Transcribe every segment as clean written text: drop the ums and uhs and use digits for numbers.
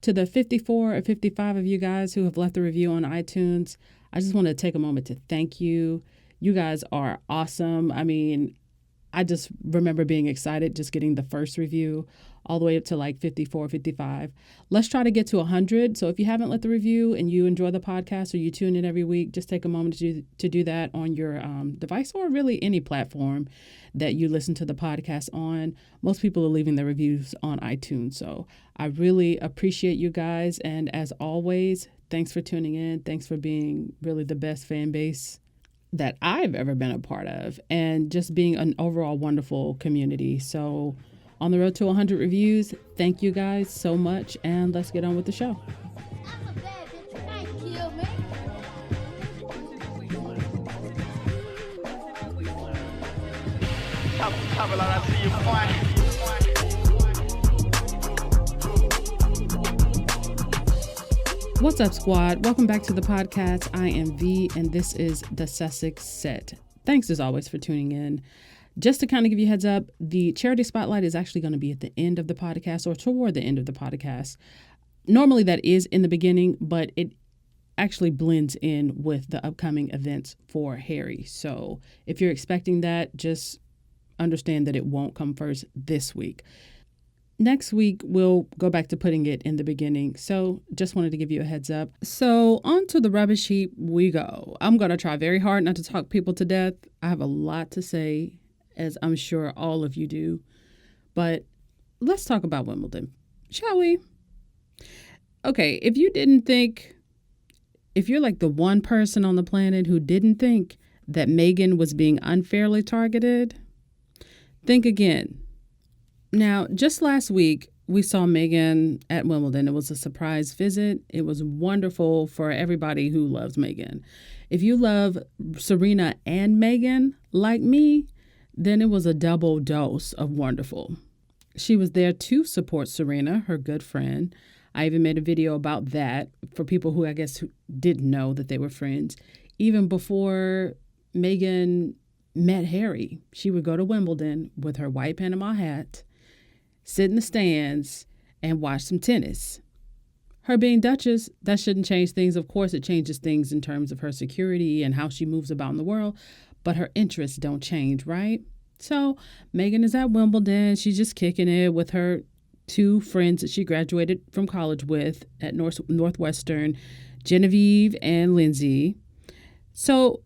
To the 54 or 55 of you guys who have left a review on iTunes, I just want to take a moment to thank you. You guys are awesome. I mean, I just remember being excited just getting the first review all the way up to like 54, 55. Let's try to get to 100. So if you haven't left the review and you enjoy the podcast or you tune in every week, just take a moment to do that on your device or really any platform that you listen to the podcast on. Most people are leaving their reviews on iTunes. So I really appreciate you guys. And as always, thanks for tuning in. Thanks for being really the best fan base that I've ever been a part of, and just being an overall wonderful community. So on the road to 100 reviews, thank you guys so much, and let's get on with the show. What's up, squad? Welcome back to the podcast. I am V, and this is the Sussex Set. Thanks as always for tuning in. Just to kind of give you a heads up, the charity spotlight is actually going to be at the end of the podcast or toward the end of the podcast. Normally that is in the beginning, but it actually blends in with the upcoming events for Harry. So if you're expecting that, just understand that it won't come first this week. Next week, we'll go back to putting it in the beginning. So just wanted to give you a heads up. So on to the rubbish heap we go. I'm going to try very hard not to talk people to death. I have a lot to say, as I'm sure all of you do. But let's talk about Wimbledon, shall we? Okay, if you're like the one person on the planet who didn't think that Meghan was being unfairly targeted, think again. Now, just last week, we saw Meghan at Wimbledon. It was a surprise visit. It was wonderful for everybody who loves Meghan. If you love Serena and Meghan, like me, then it was a double dose of wonderful. She was there to support Serena, her good friend. I even made a video about that for people who I guess who didn't know that they were friends. Even before Meghan met Harry, she would go to Wimbledon with her white Panama hat, sit in the stands, and watch some tennis. Her being Duchess, that shouldn't change things. Of course, it changes things in terms of her security and how she moves about in the world, but her interests don't change, right? So Meghan is at Wimbledon. She's just kicking it with her two friends that she graduated from college with at Northwestern, Genevieve and Lindsay. So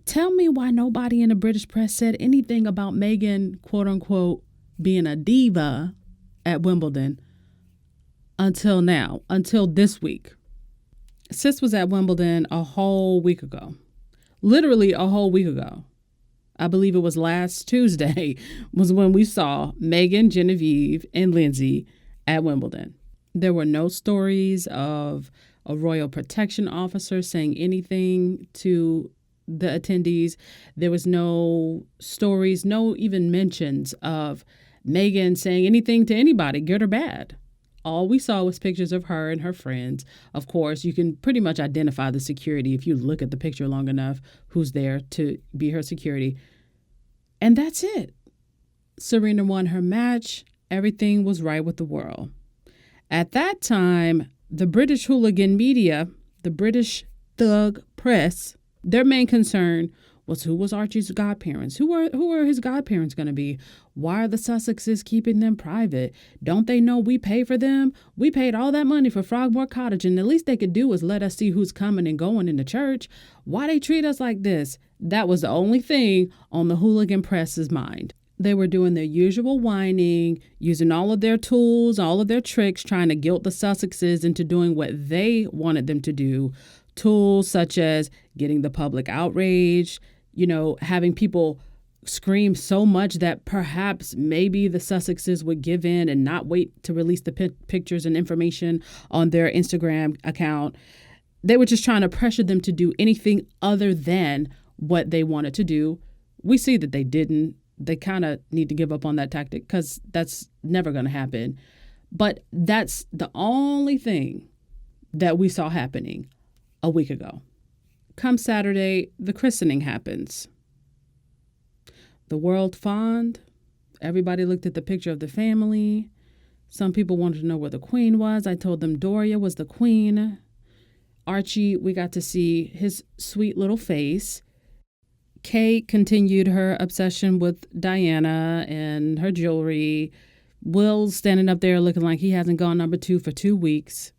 tell me why nobody in the British press said anything about Meghan, quote unquote, being a diva at Wimbledon until now, until this week. Sis was at Wimbledon a whole week ago, literally a whole week ago. I believe it was last Tuesday was when we saw Meghan, Genevieve, and Lindsay at Wimbledon. There were no stories of a royal protection officer saying anything to the attendees. There was no stories, no even mentions of Meghan saying anything to anybody, good or bad. All we saw was pictures of her and her friends. Of course, you can pretty much identify the security if you look at the picture long enough, who's there to be her security. And that's it. Serena won her match. Everything was right with the world. At that time, the British Hooligan media, the British thug press, their main concern was who was Archie's godparents? Who are his godparents going to be? Why are the Sussexes keeping them private? Don't they know we pay for them? We paid all that money for Frogmore Cottage, and the least they could do is let us see who's coming and going in the church. Why they treat us like this? That was the only thing on the hooligan press's mind. They were doing their usual whining, using all of their tools, all of their tricks, trying to guilt the Sussexes into doing what they wanted them to do. Tools such as getting the public outraged, having people scream so much that perhaps maybe the Sussexes would give in and not wait to release the pictures and information on their Instagram account. They were just trying to pressure them to do anything other than what they wanted to do. We see that they didn't. They kind of need to give up on that tactic because that's never going to happen. But that's the only thing that we saw happening a week ago. Come Saturday, the christening happens. The world fond. Everybody looked at the picture of the family. Some people wanted to know where the queen was. I told them Doria was the queen. Archie, we got to see his sweet little face. Kate continued her obsession with Diana and her jewelry. Will's standing up there looking like he hasn't gone number 2 for 2 weeks.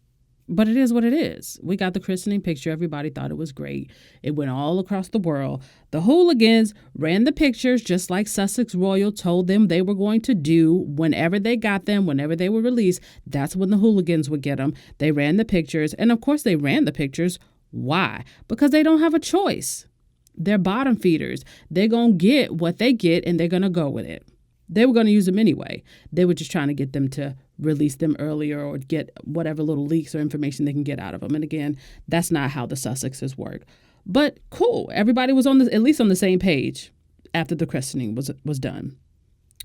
But it is what it is. We got the christening picture. Everybody thought it was great. It went all across the world. The hooligans ran the pictures just like Sussex Royal told them they were going to do whenever they got them, whenever they were released. That's when the hooligans would get them. They ran the pictures. And of course they ran the pictures. Why? Because they don't have a choice. They're bottom feeders. They're going to get what they get and they're going to go with it. They were going to use them anyway. They were just trying to get them to release them earlier or get whatever little leaks or information they can get out of them. And again, that's not how the Sussexes work. But cool. Everybody was at least on the same page after the christening was done.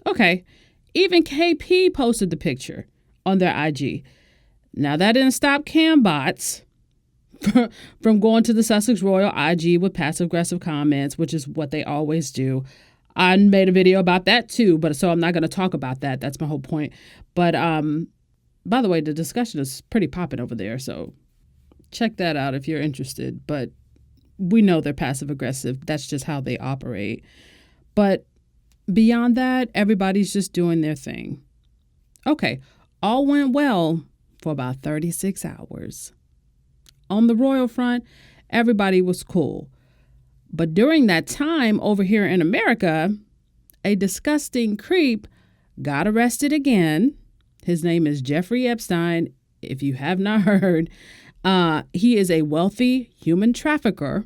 Okay. Even KP posted the picture on their IG. Now that didn't stop cam bots from going to the Sussex Royal IG with passive-aggressive comments, which is what they always do. I made a video about that too, so I'm not going to talk about that. That's my whole point. But by the way, the discussion is pretty popping over there, so check that out if you're interested. But we know they're passive-aggressive. That's just how they operate. But beyond that, everybody's just doing their thing. Okay, all went well for about 36 hours. On the royal front, everybody was cool. But during that time over here in America, a disgusting creep got arrested again. His name is Jeffrey Epstein. If you have not heard, he is a wealthy human trafficker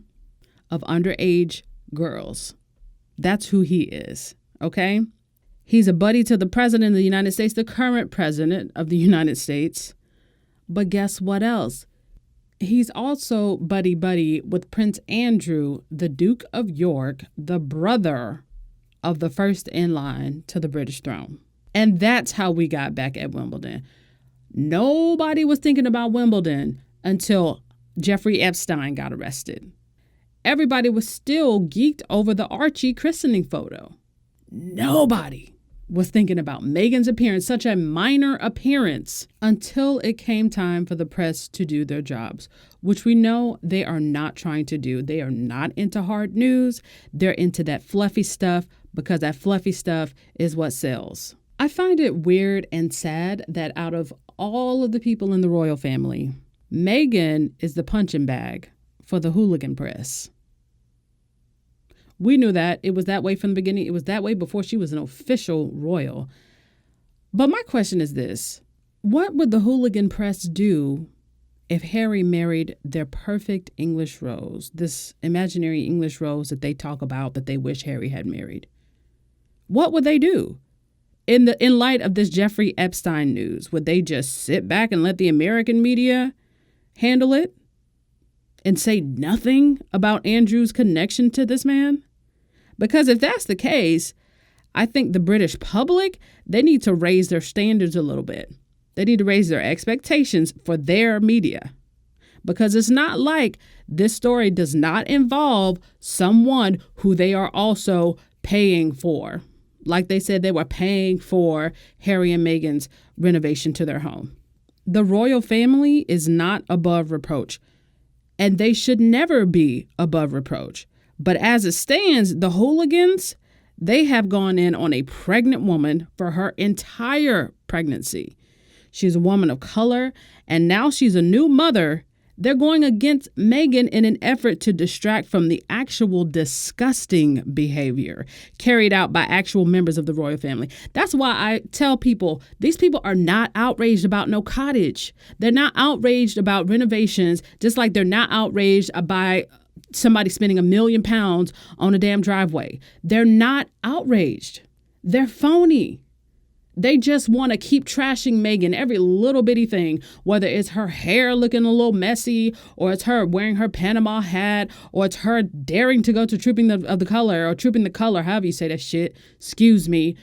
of underage girls. That's who he is, okay? He's a buddy to the president of the United States, the current president of the United States. But guess what else? He's also buddy-buddy with Prince Andrew, the Duke of York, the brother of the first in line to the British throne. And that's how we got back at Wimbledon. Nobody was thinking about Wimbledon until Jeffrey Epstein got arrested. Everybody was still geeked over the Archie christening photo. Nobody was thinking about Meghan's appearance, such a minor appearance, until it came time for the press to do their jobs, which we know they are not trying to do. They are not into hard news. They're into that fluffy stuff because that fluffy stuff is what sells. I find it weird and sad that out of all of the people in the royal family, Meghan is the punching bag for the hooligan press. We knew that. It was that way from the beginning. It was that way before she was an official royal. But my question is this. What would the hooligan press do if Harry married their perfect English rose, this imaginary English rose that they talk about that they wish Harry had married? What would they do? In light of this Jeffrey Epstein news, would they just sit back and let the American media handle it and say nothing about Andrew's connection to this man? Because if that's the case, I think the British public, they need to raise their standards a little bit. They need to raise their expectations for their media. Because it's not like this story does not involve someone who they are also paying for. Like they said, they were paying for Harry and Meghan's renovation to their home. The royal family is not above reproach, and they should never be above reproach. But as it stands, the hooligans, they have gone in on a pregnant woman for her entire pregnancy. She's a woman of color, and now she's a new mother. They're going against Meghan in an effort to distract from the actual disgusting behavior carried out by actual members of the royal family. That's why I tell people, these people are not outraged about no cottage. They're not outraged about renovations, just like they're not outraged by somebody spending £1 million on a damn driveway. They're not outraged. They're phony. They just want to keep trashing Meghan, every little bitty thing, whether it's her hair looking a little messy, or it's her wearing her Panama hat, or it's her daring to go to Trooping the Color, however you say that shit, excuse me,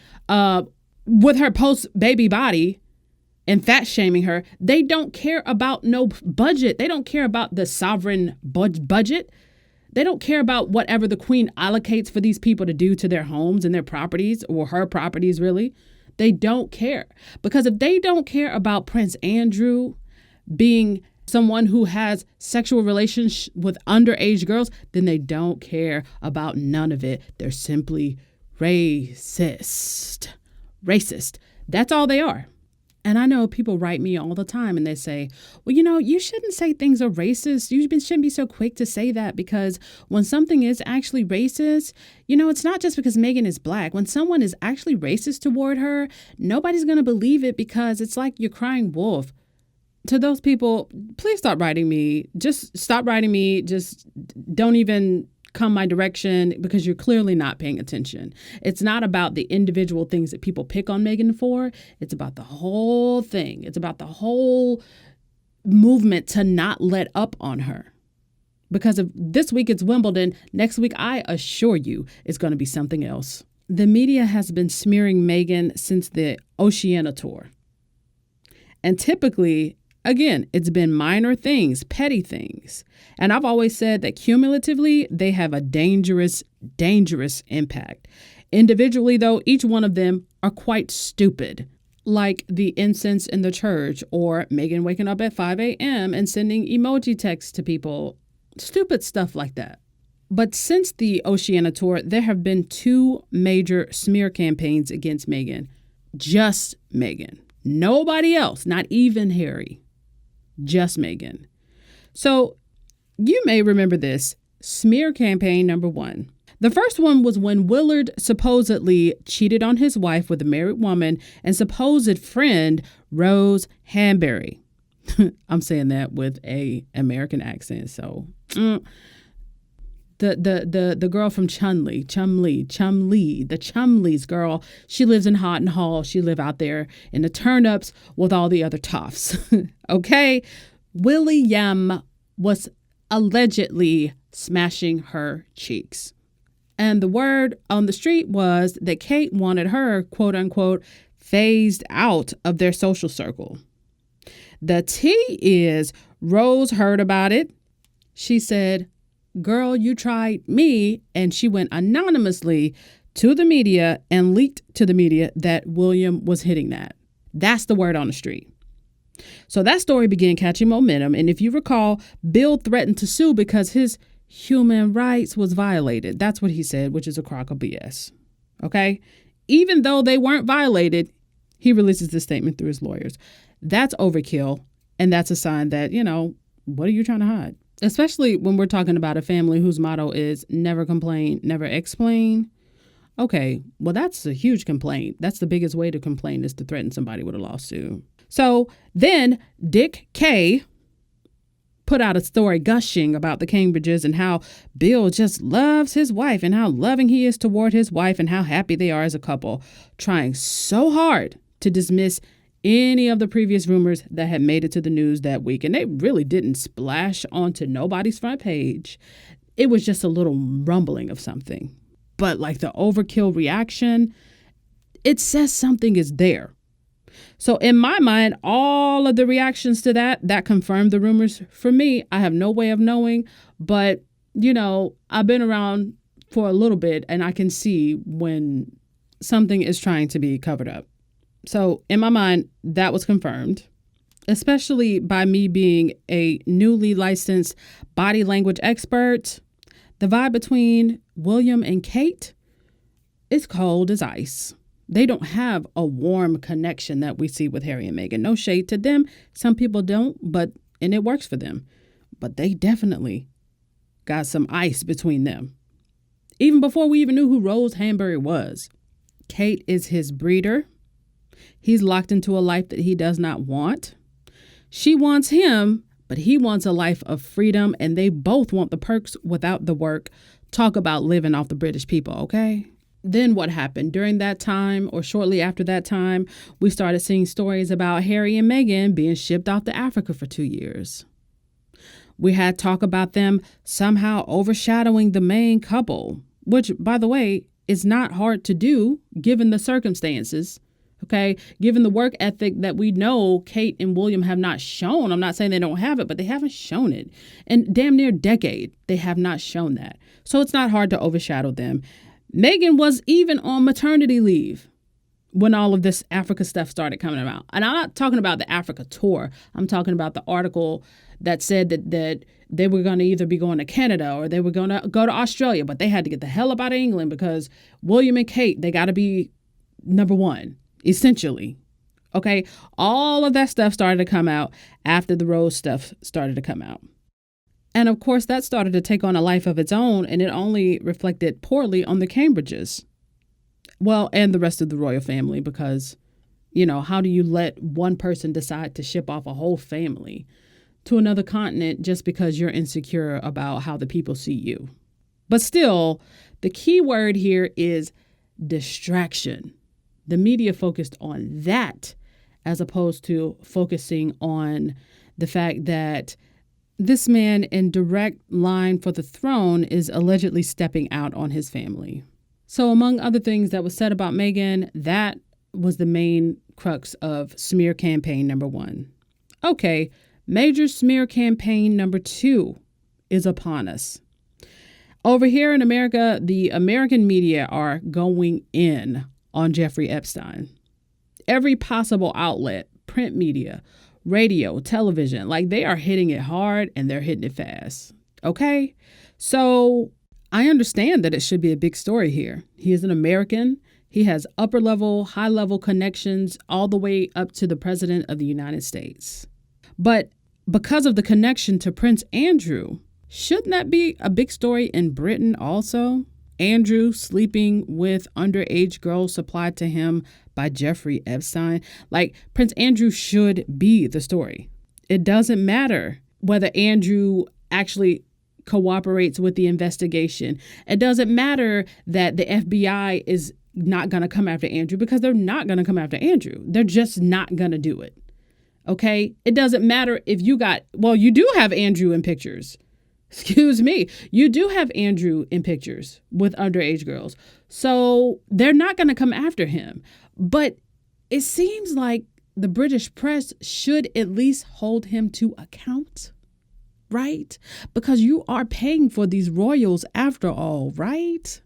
with her post-baby body and fat shaming her. They don't care about no budget. They don't care about the sovereign budget. They don't care about whatever the queen allocates for these people to do to their homes and their properties, or her properties, really. They don't care. Because if they don't care about Prince Andrew being someone who has sexual relations with underage girls, then they don't care about none of it. They're simply racist. Racist. That's all they are. And I know people write me all the time and they say, well, you shouldn't say things are racist. You shouldn't be so quick to say that, because when something is actually racist, it's not just because Meghan is black. When someone is actually racist toward her, nobody's going to believe it, because it's like you're crying wolf. To those people, please stop writing me. Just stop writing me. Just don't even come my direction, because you're clearly not paying attention. It's not about the individual things that people pick on Meghan for. It's about the whole thing. It's about the whole movement to not let up on her. Because of this week it's Wimbledon, next week I assure you it's going to be something else. The media has been smearing Meghan since the Oceania tour. And typically, again, it's been minor things, petty things. And I've always said that cumulatively, they have a dangerous, dangerous impact. Individually, though, each one of them are quite stupid, like the incense in the church, or Meghan waking up at 5 a.m. and sending emoji texts to people. Stupid stuff like that. But since the Oceania tour, there have been 2 major smear campaigns against Meghan. Just Meghan. Nobody else, not even Harry. Just Meghan. So you may remember this. Smear campaign number 1. The first one was when Willard supposedly cheated on his wife with a married woman and supposed friend Rose Hanbury. I'm saying that with a American accent. So the girl from Chumley, the Chumleys girl. She lives in Houghton Hall. She live out there in the turnips with all the other toffs. Okay. William was allegedly smashing her cheeks. And the word on the street was that Kate wanted her, quote unquote, phased out of their social circle. The tea is Rose heard about it. She said, girl, you tried me. And she went anonymously to the media and leaked to the media that William was hitting that. That's the word on the street. So that story began catching momentum. And if you recall, Bill threatened to sue because his human rights was violated. That's what he said, which is a crock of BS. Okay. Even though they weren't violated, he releases this statement through his lawyers. That's overkill. And that's a sign that, what are you trying to hide? Especially when we're talking about a family whose motto is never complain, never explain. Okay, well, that's a huge complaint. That's the biggest way to complain, is to threaten somebody with a lawsuit. So then Dick K put out a story gushing about the Cambridges and how Bill just loves his wife and how loving he is toward his wife and how happy they are as a couple, trying so hard to dismiss any of the previous rumors that had made it to the news that week. And they really didn't splash onto nobody's front page. It was just a little rumbling of something. But like the overkill reaction, it says something is there. So in my mind, all of the reactions to that confirmed the rumors. For me, I have no way of knowing. But, I've been around for a little bit and I can see when something is trying to be covered up. So in my mind, that was confirmed, especially by me being a newly licensed body language expert. The vibe between William and Kate is cold as ice. They don't have a warm connection that we see with Harry and Meghan. No shade to them. Some people don't, and it works for them. But they definitely got some ice between them. Even before we even knew who Rose Hanbury was. Kate is his breeder. He's locked into a life that he does not want. She wants him, but he wants a life of freedom, and they both want the perks without the work. Talk about living off the British people, okay? Then what happened? During that time, or shortly after that time, we started seeing stories about Harry and Meghan being shipped off to Africa for 2 years. We had talk about them somehow overshadowing the main couple, which, by the way, is not hard to do given the circumstances. Okay, given the work ethic that we know Kate and William have not shown. I'm not saying they don't have it, but they haven't shown it. In damn near decade, they have not shown that. So it's not hard to overshadow them. Meghan was even on maternity leave. when all of this Africa stuff started coming out. And I'm not talking about the Africa tour. I'm talking about the article that said that they were going to either be going to Canada or they were going to go to Australia, but they had to get the hell up out of England because William and Kate, they got to be number one, essentially. Okay, all of that stuff started to come out after the Rose stuff started to come out. And of course, that started to take on a life of its own, and it only reflected poorly on the Cambridges. Well, and the rest of the royal family, because, how do you let one person decide to ship off a whole family to another continent just because you're insecure about how the people see you? But still, the key word here is distraction. The media focused on that as opposed to focusing on the fact that this man in direct line for the throne is allegedly stepping out on his family. So among other things that was said about Meghan, that was the main crux of smear campaign number 1. Okay, major smear campaign number 2 is upon us. Over here in America, the American media are going in on Jeffrey Epstein. Every possible outlet, print media, radio, television, they are hitting it hard and they're hitting it fast. Okay? So I understand that it should be a big story here. He is an American. He has upper level, high level connections all the way up to the president of the United States. But because of the connection to Prince Andrew, shouldn't that be a big story in Britain also? Andrew sleeping with underage girls supplied to him by Jeffrey Epstein. Prince Andrew should be the story. It doesn't matter whether Andrew actually cooperates with the investigation. It doesn't matter that the FBI is not going to come after Andrew, because they're not going to come after Andrew. They're just not going to do it. Okay? It doesn't matter if you do have Andrew in pictures. Excuse me. You do have Andrew in pictures with underage girls. So they're not going to come after him. But it seems like the British press should at least hold him to account, right? Because you are paying for these royals after all, right?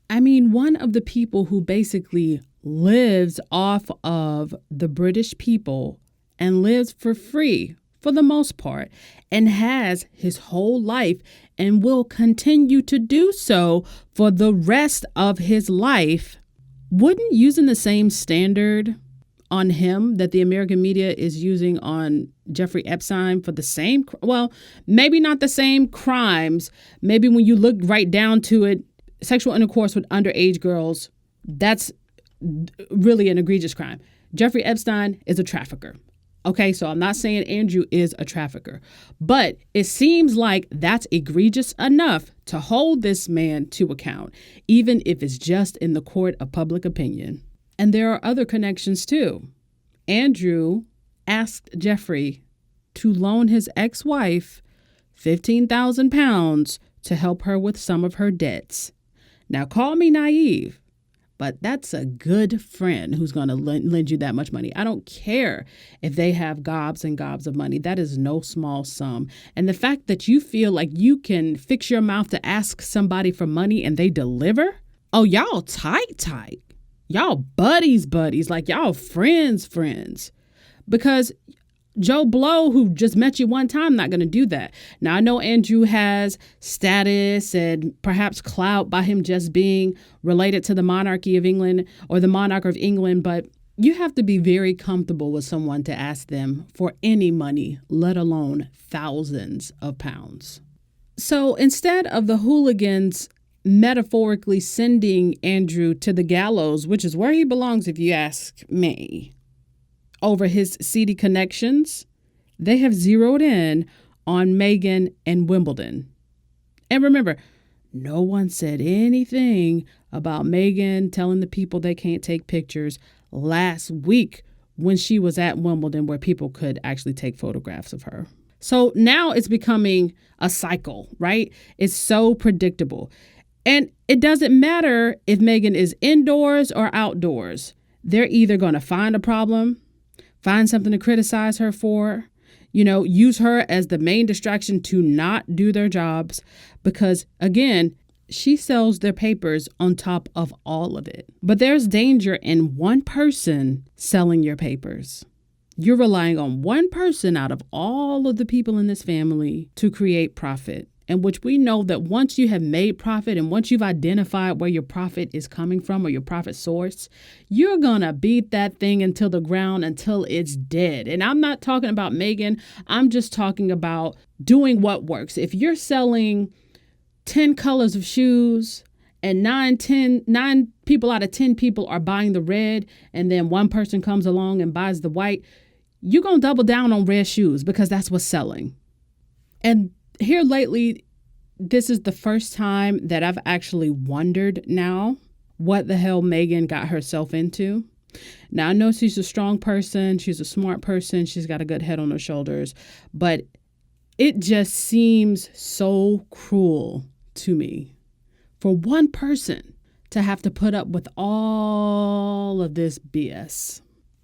I mean, one of the people who basically lives off of the British people and lives for free for the most part, and has his whole life and will continue to do so for the rest of his life, wouldn't using the same standard on him that the American media is using on Jeffrey Epstein for the same, maybe not the same crimes. Maybe when you look right down to it, sexual intercourse with underage girls, that's really an egregious crime. Jeffrey Epstein is a trafficker. Okay, so I'm not saying Andrew is a trafficker, but it seems like that's egregious enough to hold this man to account, even if it's just in the court of public opinion. And there are other connections too. Andrew asked Jeffrey to loan his ex-wife £15,000 to help her with some of her debts. Now, call me naive, but that's a good friend who's going to lend you that much money. I don't care if they have gobs and gobs of money. That is no small sum. And the fact that you feel like you can fix your mouth to ask somebody for money and they deliver, oh, y'all tight. Y'all buddies, y'all friends. Because Joe Blow, who just met you one time, not going to do that. Now, I know Andrew has status and perhaps clout by him just being related to the monarchy of England or the monarch of England, but you have to be very comfortable with someone to ask them for any money, let alone thousands of pounds. So instead of the hooligans metaphorically sending Andrew to the gallows, which is where he belongs if you ask me, over his seedy connections, they have zeroed in on Meghan and Wimbledon. And remember, no one said anything about Meghan telling the people they can't take pictures last week when she was at Wimbledon, where people could actually take photographs of her. So now it's becoming a cycle, right? It's so predictable. And it doesn't matter if Meghan is indoors or outdoors. They're either going to find a problem, find something to criticize her for, use her as the main distraction to not do their jobs. Because again, she sells their papers on top of all of it. But there's danger in one person selling your papers. You're relying on one person out of all of the people in this family to create profit. In which we know that once you have made profit and once you've identified where your profit is coming from or your profit source, you're going to beat that thing into the ground until it's dead. And I'm not talking about Meghan. I'm just talking about doing what works. If you're selling 10 colors of shoes and 9 people out of 10 people are buying the red, and then one person comes along and buys the white, you're going to double down on red shoes because that's what's selling. And here lately, this is the first time that I've actually wondered now what the hell Meghan got herself into. Now, I know she's a strong person. She's a smart person. She's got a good head on her shoulders. But it just seems so cruel to me for one person to have to put up with all of this BS.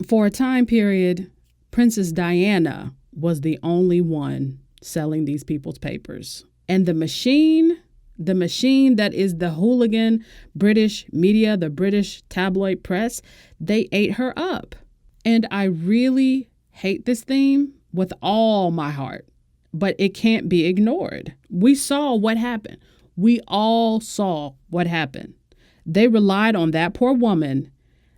For a time period, Princess Diana was the only one selling these people's papers. And the machine that is the hooligan British media, the British tabloid press, they ate her up. And I really hate this theme with all my heart, but it can't be ignored. We saw what happened. We all saw what happened. They relied on that poor woman.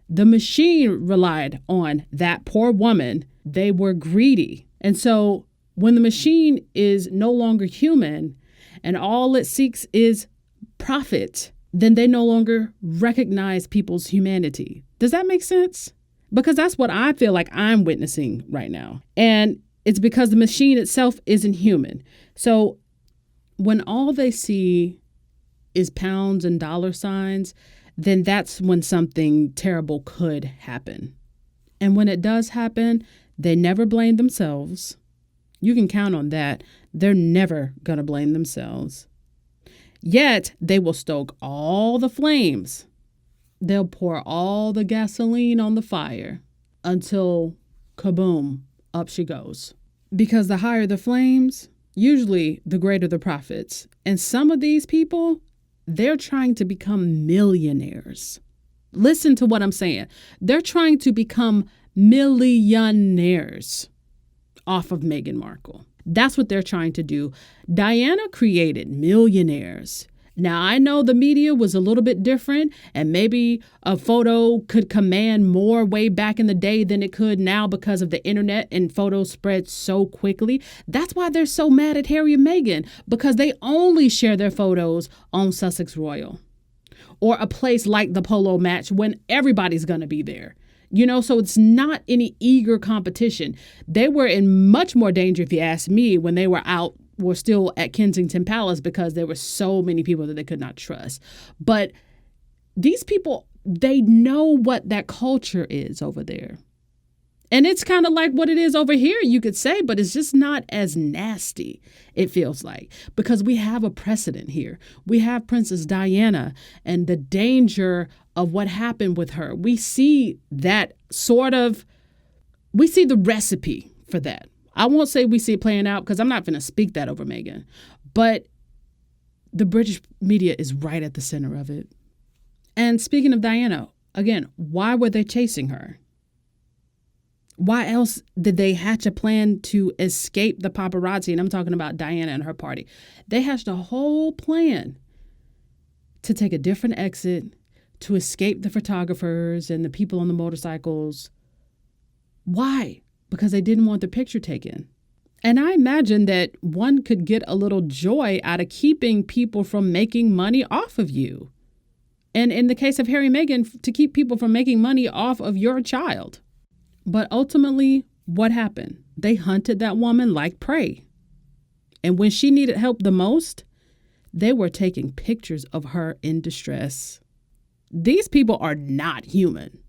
The machine relied on that poor woman. They were greedy. And so when the machine is no longer human and all it seeks is profit, then they no longer recognize people's humanity. Does that make sense? Because that's what I feel like I'm witnessing right now. And it's because the machine itself isn't human. So when all they see is pounds and dollar signs, then that's when something terrible could happen. And when it does happen, they never blame themselves. You can count on that. They're never going to blame themselves. Yet, they will stoke all the flames. They'll pour all the gasoline on the fire until, kaboom, up she goes. Because the higher the flames, usually the greater the profits. And some of these people, they're trying to become millionaires. Listen to what I'm saying. They're trying to become millionaires off of Meghan Markle. That's what they're trying to do. Diana created millionaires. Now, I know the media was a little bit different, and maybe a photo could command more way back in the day than it could now because of the internet and photos spread so quickly. That's why they're so mad at Harry and Meghan, because they only share their photos on Sussex Royal or a place like the polo match when everybody's going to be there. You know, so it's not any eager competition. They were in much more danger, if you ask me, when they were still at Kensington Palace because there were so many people that they could not trust. But these people, they know what that culture is over there. And it's kind of like what it is over here, you could say, but it's just not as nasty, it feels like, because we have a precedent here. We have Princess Diana and the danger of what happened with her. We see that we see the recipe for that. I won't say we see it playing out because I'm not going to speak that over Meghan, but the British media is right at the center of it. And speaking of Diana, again, why were they chasing her? Why else did they hatch a plan to escape the paparazzi? And I'm talking about Diana and her party. They hatched a whole plan to take a different exit, to escape the photographers and the people on the motorcycles. Why? Because they didn't want the picture taken. And I imagine that one could get a little joy out of keeping people from making money off of you. And in the case of Harry and Meghan, to keep people from making money off of your child. But ultimately, what happened? They hunted that woman like prey. And when she needed help the most, they were taking pictures of her in distress. These people are not human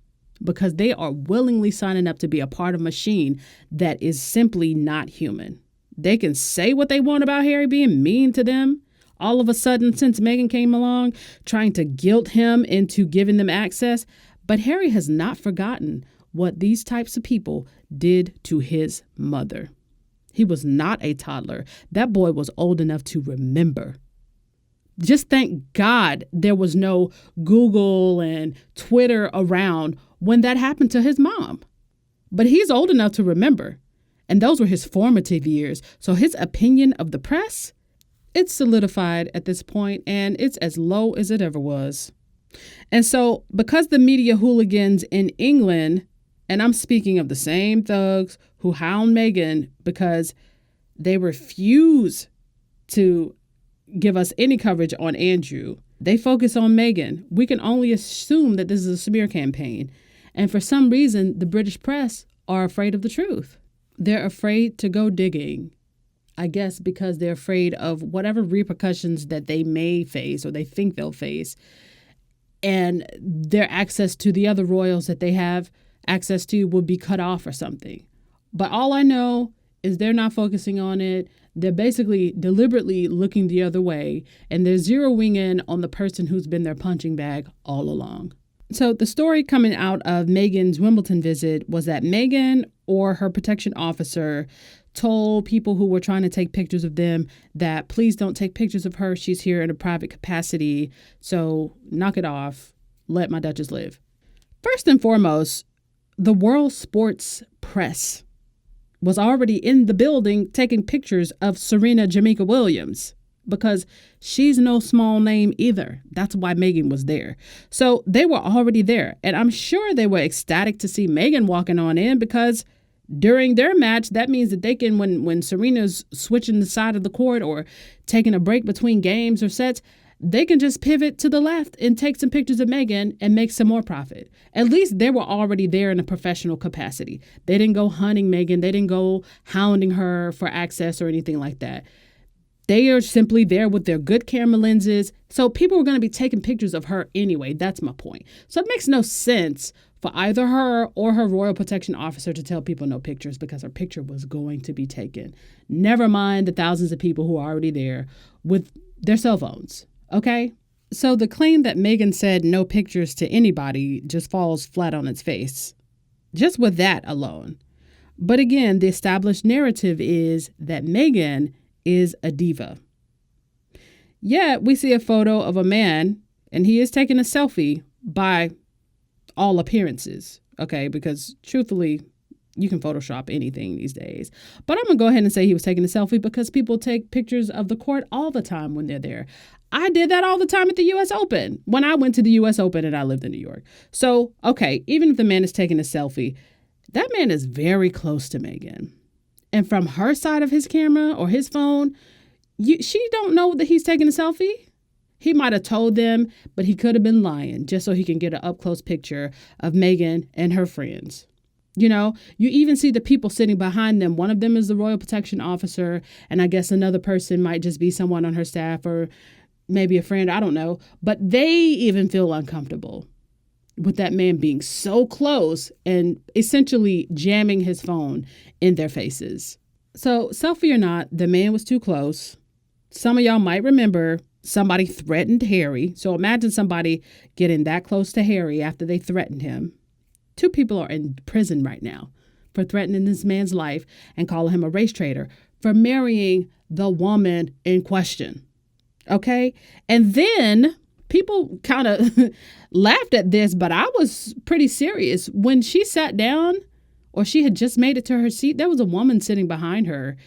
because they are willingly signing up to be a part of a machine that is simply not human. They can say what they want about Harry being mean to them. All of a sudden, since Meghan came along, trying to guilt him into giving them access. But Harry has not forgotten what these types of people did to his mother. He was not a toddler. That boy was old enough to remember. Just thank God there was no Google and Twitter around when that happened to his mom. But he's old enough to remember. And those were his formative years. So his opinion of the press, it's solidified at this point, and it's as low as it ever was. And so because the media hooligans in England, and I'm speaking of the same thugs who hound Meghan because they refuse to give us any coverage on Andrew, they focus on Meghan. We can only assume that this is a smear campaign. And for some reason, the British press are afraid of the truth. They're afraid to go digging, I guess because they're afraid of whatever repercussions that they may face or they think they'll face, and their access to the other royals that they have access to will be cut off or something. But all I know is they're not focusing on it. They're basically deliberately looking the other way, and they're zeroing in on the person who's been their punching bag all along. So the story coming out of Meghan's Wimbledon visit was that Meghan or her protection officer told people who were trying to take pictures of them that please don't take pictures of her. She's here in a private capacity. So knock it off. Let my Duchess live. First and foremost, the world sports press was already in the building taking pictures of Serena Jamaica Williams because she's no small name either. That's why Meghan was there. So they were already there. And I'm sure they were ecstatic to see Meghan walking on in because during their match, that means that they can, when Serena's switching the side of the court or taking a break between games or sets, they can just pivot to the left and take some pictures of Meghan and make some more profit. At least they were already there in a professional capacity. They didn't go hunting Meghan. They didn't go hounding her for access or anything like that. They are simply there with their good camera lenses. So people were going to be taking pictures of her anyway. That's my point. So it makes no sense for either her or her royal protection officer to tell people no pictures because her picture was going to be taken. Never mind the thousands of people who are already there with their cell phones. Okay? So the claim that Meghan said no pictures to anybody just falls flat on its face. Just with that alone. But again, the established narrative is that Meghan is a diva. Yet we see a photo of a man and he is taking a selfie by all appearances. Okay, because truthfully, you can Photoshop anything these days. But I'm going to go ahead and say he was taking a selfie because people take pictures of the court all the time when they're there. I did that all the time at the U.S. Open when I went to the U.S. Open and I lived in New York. So, okay, even if the man is taking a selfie, that man is very close to Meghan. And from her side of his camera or his phone, she don't know that he's taking a selfie. He might have told them, but he could have been lying just so he can get an up-close picture of Meghan and her friends. You know, you even see the people sitting behind them. One of them is the royal protection officer, and I guess another person might just be someone on her staff or maybe a friend. I don't know. But they even feel uncomfortable with that man being so close and essentially jamming his phone in their faces. So, selfie or not, the man was too close. Some of y'all might remember somebody threatened Harry. So imagine somebody getting that close to Harry after they threatened him. 2 people are in prison right now for threatening this man's life and calling him a race traitor for marrying the woman in question. Okay? And then people kind of laughed at this, but I was pretty serious. When she sat down or she had just made it to her seat, there was a woman sitting behind her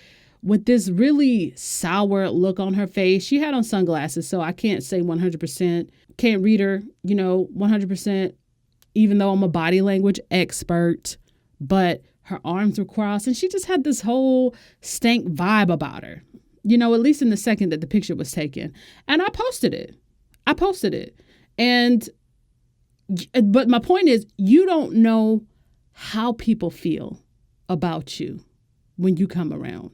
with this really sour look on her face. She had on sunglasses, so I can't say 100%. Can't read her, 100%, even though I'm a body language expert. But her arms were crossed, and she just had this whole stank vibe about her, at least in the second that the picture was taken. And I posted it. But my point is, you don't know how people feel about you when you come around,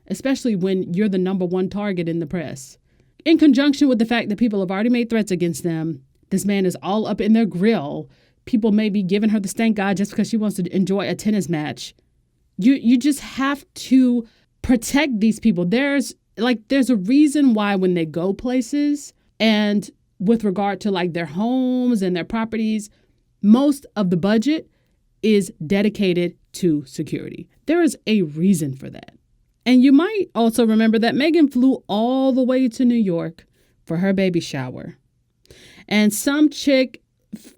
especially when you're the number one target in the press. In conjunction with the fact that people have already made threats against them, this man is all up in their grill. People may be giving her the stank eye just because she wants to enjoy a tennis match. You just have to protect these people. There's a reason why when they go places and with regard to their homes and their properties, most of the budget is dedicated to security. There is a reason for that. And you might also remember that Meghan flew all the way to New York for her baby shower. And some chick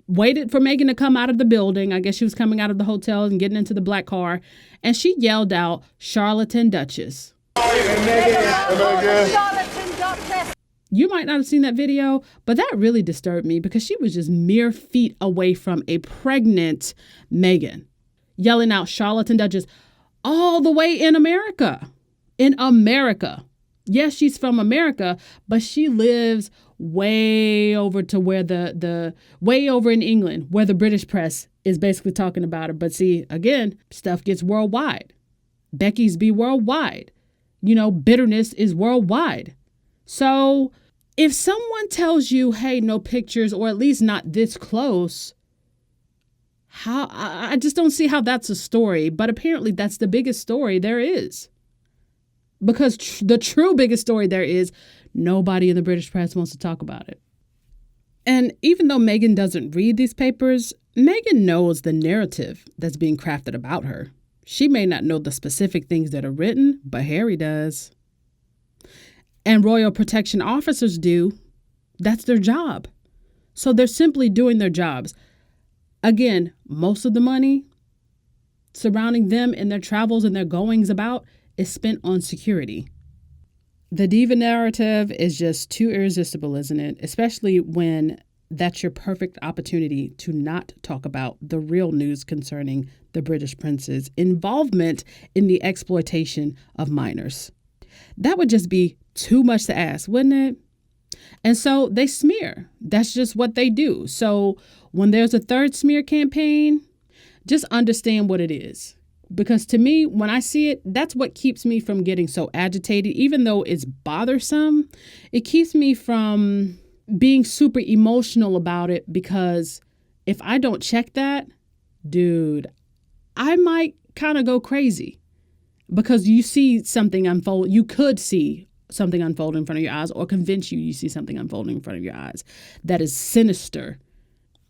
waited for Meghan to come out of the building. I guess she was coming out of the hotel and getting into the black car. And she yelled out, "Charlatan Duchess." You might not have seen that video, but that really disturbed me because she was just mere feet away from a pregnant Meghan, yelling out "Charlatan Duchess" all the way in America. In America. Yes, she's from America, but she lives way over to where the way over in England, where the British press is basically talking about her. But see, again, stuff gets worldwide. Becky's be worldwide. Bitterness is worldwide. So if someone tells you, hey, no pictures, or at least not this close, I just don't see how that's a story. But apparently that's the biggest story there is. Because the true biggest story there is, nobody in the British press wants to talk about it. And even though Meghan doesn't read these papers, Meghan knows the narrative that's being crafted about her. She may not know the specific things that are written, but Harry does. And royal protection officers do. That's their job. So they're simply doing their jobs. Again, most of the money surrounding them and their travels and their goings about is spent on security. The diva narrative is just too irresistible, isn't it? Especially when that's your perfect opportunity to not talk about the real news concerning the British prince's involvement in the exploitation of minors. That would just be too much to ask, wouldn't it? And so they smear. That's just what they do. So when there's a third smear campaign, just understand what it is. Because to me, when I see it, that's what keeps me from getting so agitated. Even though it's bothersome, it keeps me from being super emotional about it. Because if I don't check that, dude, I might kind of go crazy. Because you see something unfold. You could see something unfold in front of your eyes, or convince you see something unfolding in front of your eyes that is sinister.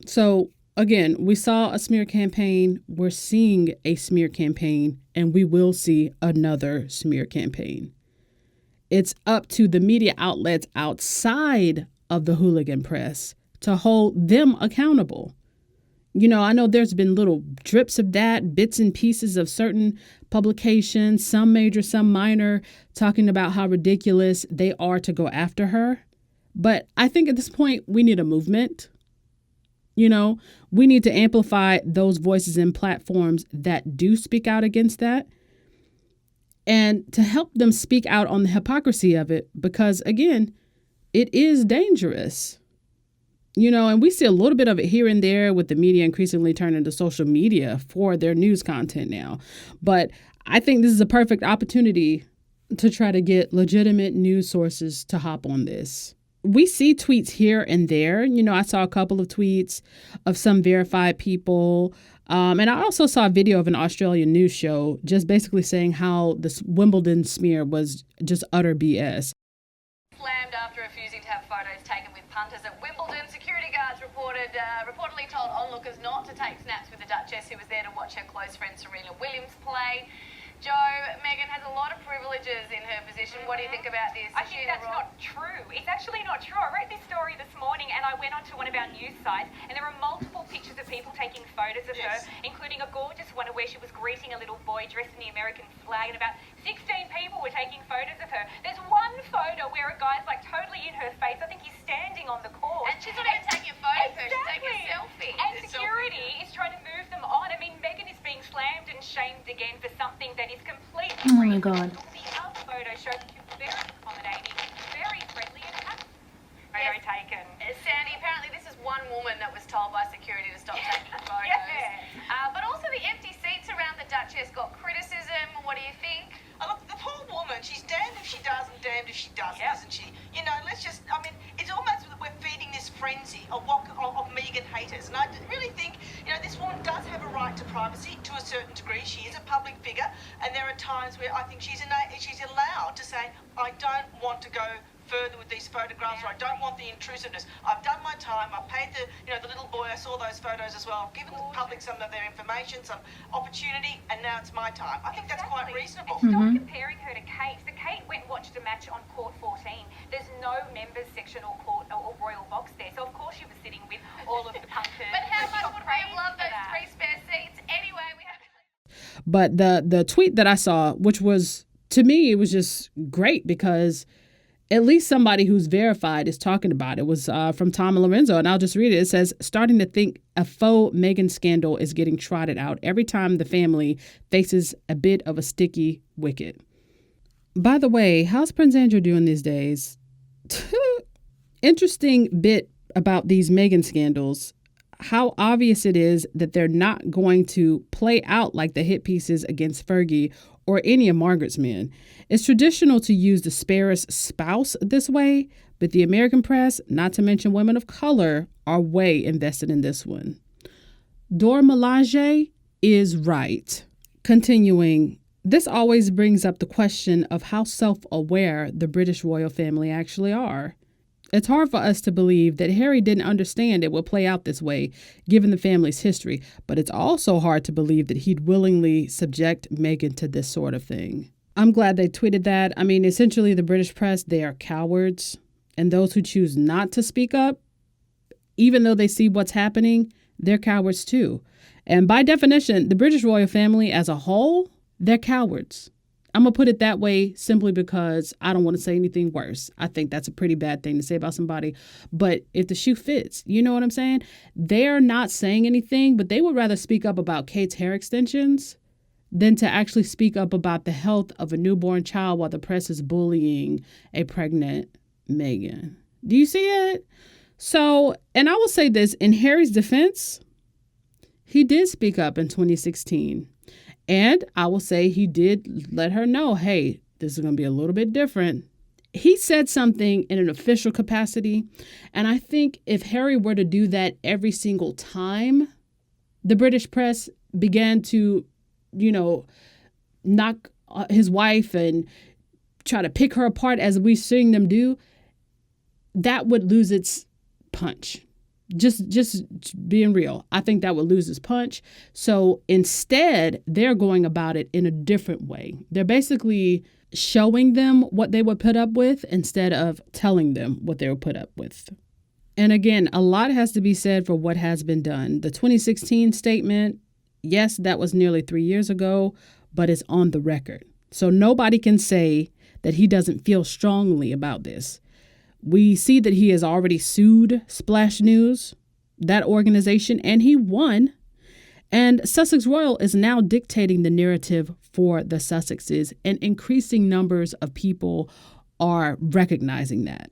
So again, we saw a smear campaign. We're seeing a smear campaign, and we will see another smear campaign. It's up to the media outlets outside of the hooligan press to hold them accountable. I know there's been little drips of that, bits and pieces of certain publications, some major, some minor, talking about how ridiculous they are to go after her. But I think at this point, we need a movement. We need to amplify those voices and platforms that do speak out against that, and to help them speak out on the hypocrisy of it, because again, it is dangerous. And we see a little bit of it here and there with the media increasingly turning to social media for their news content now. But I think this is a perfect opportunity to try to get legitimate news sources to hop on this. We see tweets here and there. I saw a couple of tweets of some verified people. And I also saw a video of an Australian news show just basically saying how this Wimbledon smear was just utter BS. Slammed after refusing to have photos taken with punters at Wimbledon. Security guards reportedly told onlookers not to take snaps with the Duchess, who was there to watch her close friend Serena Williams play. Joe, Meghan has a lot of privileges in her position. What do you think about this? I think that's not true. It's actually not true. I wrote this story this morning and I went onto one of our news sites and there are multiple pictures of people taking photos of her, including a gorgeous one where she was greeting a little boy dressed in the American flag, and about 16 people were taking photos of her. There's one photo where a guy's totally in her face. I think he's standing on the court. And she's not even taking a photo of her, she's taking a selfie. And security is trying to move them on. I mean, Meghan is being slammed and shamed again for something that is completely Oh my God. The other photo shows you very accommodating, very friendly, and happy. Photo taken. Sandy, apparently this is one woman that was told by security to stop taking photos. But also the empty seats around the Duchess got criticism. What do you think? Look, the poor woman, she's damned if she does and damned if she doesn't, isn't she? It's almost that we're feeding this frenzy of Meghan haters. And I really think, this woman does have a right to privacy to a certain degree. She is a public figure, and there are times where I think she's allowed to say, I don't want to go further with these photographs, or I don't want the intrusiveness. I've done my time. I've paid the little boy. I saw those photos as well. I've given the public some of their information, some opportunity, and now it's my time. I think that's quite reasonable. And stop comparing her to Kate. So Kate went and watched a to match on court 14. There's no members section or court or royal box there. So of course she was sitting with all of the punters. But how much would we have loved those 3 spare seats? Anyway, we have... But the tweet that I saw, which was, to me, it was just great because at least somebody who's verified is talking about it, was from Tom Lorenzo. And I'll just read it. It says, starting to think a faux Meghan scandal is getting trotted out every time the family faces a bit of a sticky wicket. By the way, how's Prince Andrew doing these days? Interesting bit about these Meghan scandals. How obvious it is that they're not going to play out like the hit pieces against Fergie or any of Margaret's men. It's traditional to use the sparest spouse this way, but the American press, not to mention women of color, are way invested in this one. Dora Milaje is right. Continuing, this always brings up the question of how self-aware the British royal family actually are. It's hard for us to believe that Harry didn't understand it would play out this way, given the family's history, but it's also hard to believe that he'd willingly subject Meghan to this sort of thing. I'm glad they tweeted that. I mean, essentially, the British press, they are cowards, and those who choose not to speak up, even though they see what's happening, they're cowards too. And by definition, the British royal family as a whole, they're cowards. I'm going to put it that way simply because I don't want to say anything worse. I think that's a pretty bad thing to say about somebody. But if the shoe fits, you know what I'm saying? They're not saying anything, but they would rather speak up about Kate's hair extensions than to actually speak up about the health of a newborn child while the press is bullying a pregnant Meghan. Do you see it? So, and I will say this, in Harry's defense, he did speak up in 2016. And I will say he did let her know, hey, this is going to be a little bit different. He said something in an official capacity. And I think if Harry were to do that every single time the British press began to, knock his wife and try to pick her apart as we're seeing them do, that would lose its punch. Just being real, I think that would lose its punch. So instead, they're going about it in a different way. They're basically showing them what they would put up with instead of telling them what they would put up with. And again, a lot has to be said for what has been done. The 2016 statement, yes, that was nearly 3 years ago, but it's on the record. So nobody can say that he doesn't feel strongly about this. We see that he has already sued Splash News, that organization, and he won. And Sussex Royal is now dictating the narrative for the Sussexes, and increasing numbers of people are recognizing that.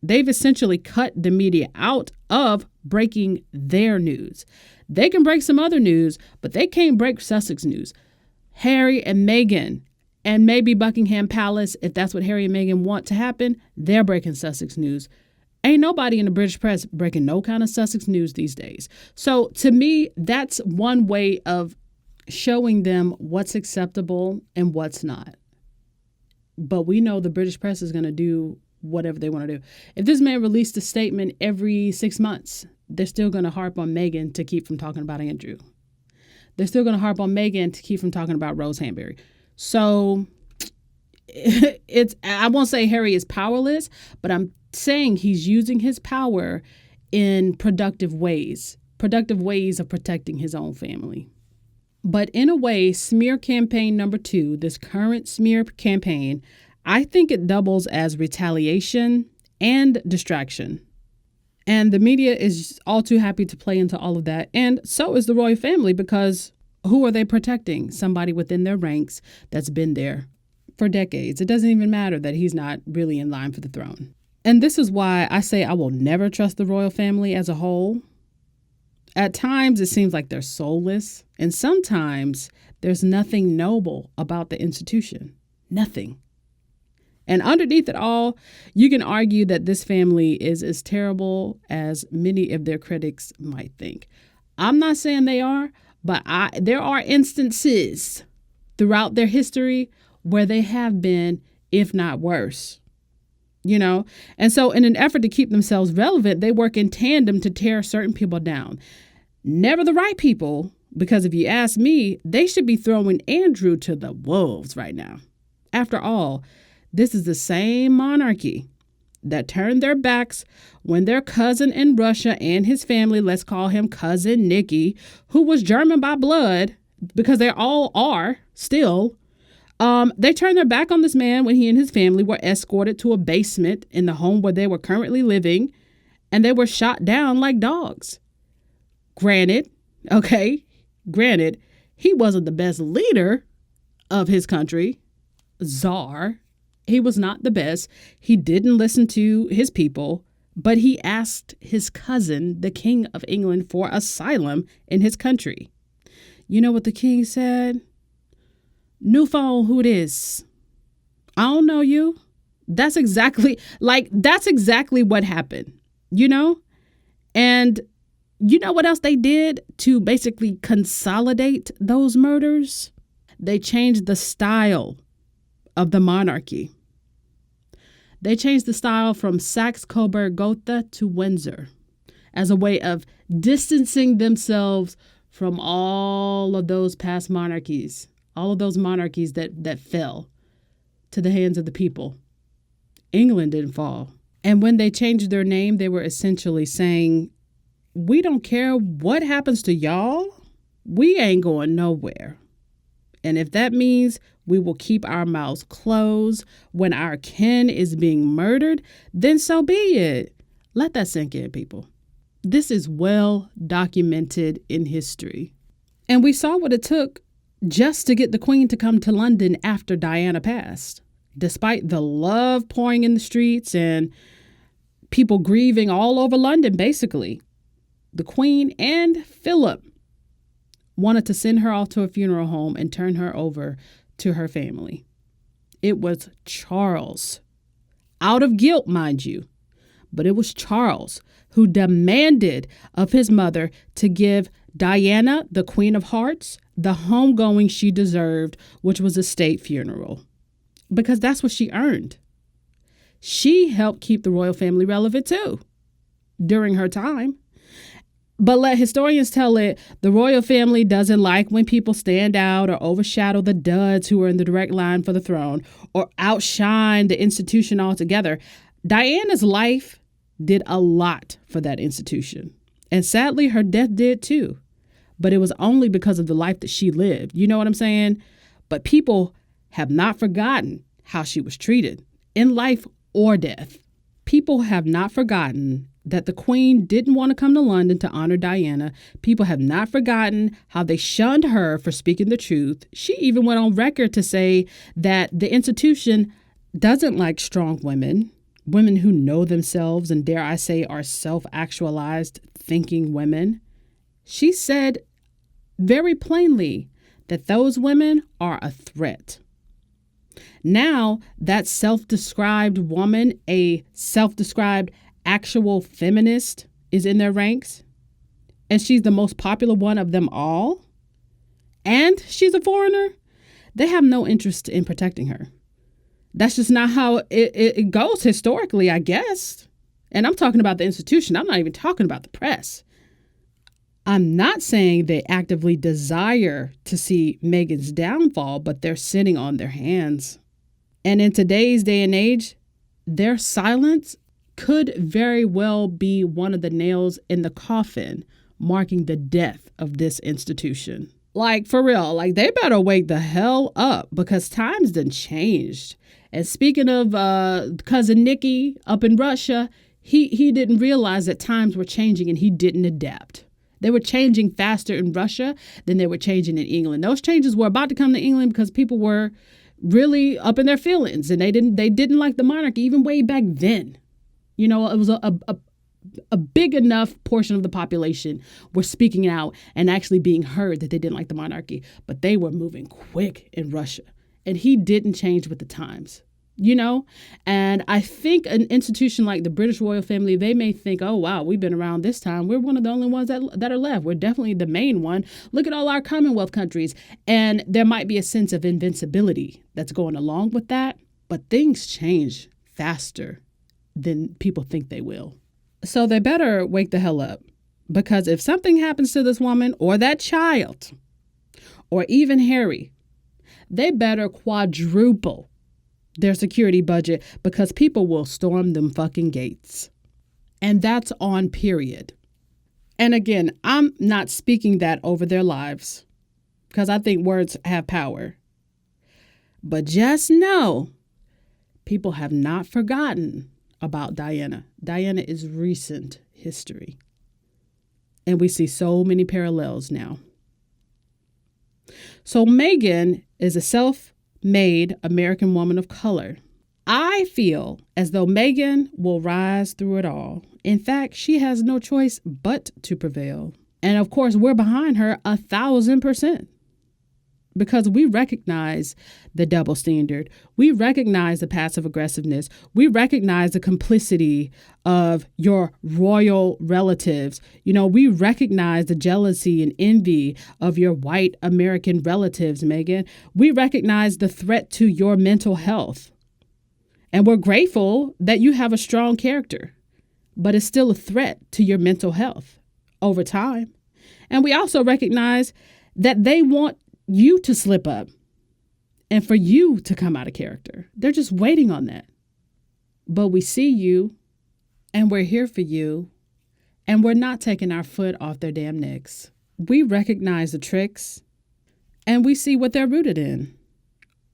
They've essentially cut the media out of breaking their news. They can break some other news, but they can't break Sussex news. Harry and Meghan, and maybe Buckingham Palace, if that's what Harry and Meghan want to happen, they're breaking Sussex news. Ain't nobody in the British press breaking no kind of Sussex news these days. So to me, that's one way of showing them what's acceptable and what's not. But we know the British press is going to do whatever they want to do. If this man released a statement every 6 months, they're still going to harp on Meghan to keep from talking about Andrew. They're still going to harp on Meghan to keep from talking about Rose Hanbury. So I won't say Harry is powerless, but I'm saying he's using his power in productive ways of protecting his own family. But in a way, smear campaign number 2, this current smear campaign, I think it doubles as retaliation and distraction. And the media is all too happy to play into all of that. And so is the royal family, because who are they protecting? Somebody within their ranks that's been there for decades. It doesn't even matter that he's not really in line for the throne. And this is why I say I will never trust the royal family as a whole. At times, it seems like they're soulless. And sometimes there's nothing noble about the institution. Nothing. And underneath it all, you can argue that this family is as terrible as many of their critics might think. I'm not saying they are. But there are instances throughout their history where they have been, if not worse, And so in an effort to keep themselves relevant, they work in tandem to tear certain people down. Never the right people, because if you ask me, they should be throwing Andrew to the wolves right now. After all, This is the same monarchy that turned their backs when their cousin in Russia and his family, let's call him Cousin Nicky, who was German by blood, because they all are still, they turned their back on this man when he and his family were escorted to a basement in the home where they were currently living, and they were shot down like dogs. Granted, he wasn't the best leader of his country, Tsar. He was not the best. He didn't listen to his people, but he asked his cousin, the King of England, for asylum in his country. You know what the king said? New phone, who it is? I don't know you. That's exactly what happened, you know? And you know what else they did to basically consolidate those murders? They changed the style of the monarchy. They changed the style from Saxe-Coburg-Gotha to Windsor as a way of distancing themselves from all of those past monarchies, all of those monarchies that fell to the hands of the people. England didn't fall. And when they changed their name, they were essentially saying, we don't care what happens to y'all. We ain't going nowhere. And if that means we will keep our mouths closed when our kin is being murdered, then so be it. Let that sink in, people. This is well documented in history. And we saw what it took just to get the Queen to come to London after Diana passed. Despite the love pouring in the streets and people grieving all over London, basically, the Queen and Philip wanted to send her off to a funeral home and turn her over to her family. It was Charles, out of guilt, mind you, but it was Charles who demanded of his mother to give Diana, the Queen of Hearts, the homegoing she deserved, which was a state funeral, because that's what she earned. She helped keep the royal family relevant too during her time. But let historians tell it, the royal family doesn't like when people stand out or overshadow the duds who are in the direct line for the throne or outshine the institution altogether. Diana's life did a lot for that institution. And sadly, her death did too. But it was only because of the life that she lived. You know what I'm saying? But people have not forgotten how she was treated in life or death. People have not forgotten that the Queen didn't want to come to London to honor Diana. People have not forgotten how they shunned her for speaking the truth. She even went on record to say that the institution doesn't like strong women, women who know themselves and, dare I say, are self-actualized thinking women. She said very plainly that those women are a threat. Now, that self-described woman, a self-described actual feminist, is in their ranks, and she's the most popular one of them all, and she's a foreigner. They have no interest in protecting her. That's just not how it goes historically, I guess. And I'm talking about the institution. I'm not even talking about the press. I'm not saying they actively desire to see Meghan's downfall, but they're sitting on their hands. And in today's day and age, their silence could very well be one of the nails in the coffin marking the death of this institution. Like, for real, like, they better wake the hell up because times done changed. And speaking of cousin Nicky up in Russia, he didn't realize that times were changing and he didn't adapt. They were changing faster in Russia than they were changing in England. Those changes were about to come to England because people were really up in their feelings and they didn't like the monarchy even way back then. You know, it was a big enough portion of the population were speaking out and actually being heard that they didn't like the monarchy. But they were moving quick in Russia. And he didn't change with the times, you know. And I think an institution like the British royal family, they may think, oh, wow, we've been around this time. We're one of the only ones that are left. We're definitely the main one. Look at all our Commonwealth countries. And there might be a sense of invincibility that's going along with that. But things change faster than people think they will. So they better wake the hell up, because if something happens to this woman or that child or even Harry, they better quadruple their security budget because people will storm them fucking gates. And that's on period. And again, I'm not speaking that over their lives because I think words have power. But just know, people have not forgotten about Diana. Diana is recent history. And we see so many parallels now. So Meghan is a self-made American woman of color. I feel as though Meghan will rise through it all. In fact, she has no choice but to prevail. And of course, we're behind her 1,000%. Because we recognize the double standard. We recognize the passive aggressiveness. We recognize the complicity of your royal relatives. We recognize the jealousy and envy of your white American relatives, Meghan. We recognize the threat to your mental health. And we're grateful that you have a strong character, but it's still a threat to your mental health over time. And we also recognize that they want you to slip up and for you to come out of character. They're just waiting on that. But we see you and we're here for you and we're not taking our foot off their damn necks. We recognize the tricks and we see what they're rooted in.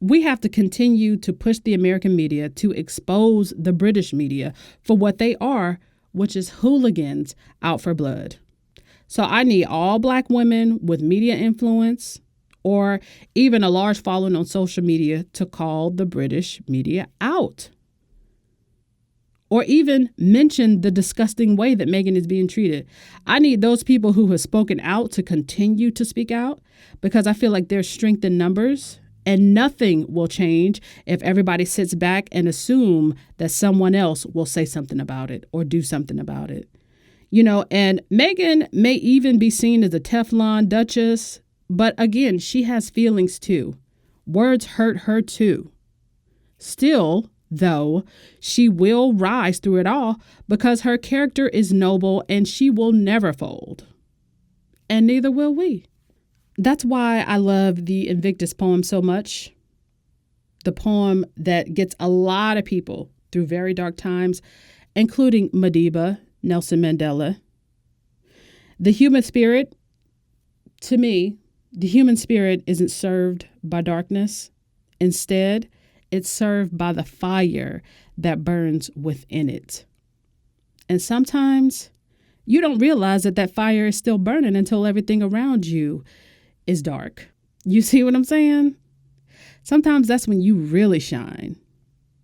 We have to continue to push the American media to expose the British media for what they are, which is hooligans out for blood. So I need all Black women with media influence or even a large following on social media to call the British media out. Or even mention the disgusting way that Meghan is being treated. I need those people who have spoken out to continue to speak out because I feel like there's strength in numbers and nothing will change if everybody sits back and assume that someone else will say something about it or do something about it. And Meghan may even be seen as a Teflon Duchess. But again, she has feelings too. Words hurt her too. Still, though, she will rise through it all because her character is noble and she will never fold. And neither will we. That's why I love the Invictus poem so much. The poem that gets a lot of people through very dark times, including Madiba, Nelson Mandela. The human spirit, to me, the human spirit isn't served by darkness. Instead, it's served by the fire that burns within it. And sometimes you don't realize that fire is still burning until everything around you is dark. You see what I'm saying? Sometimes that's when you really shine.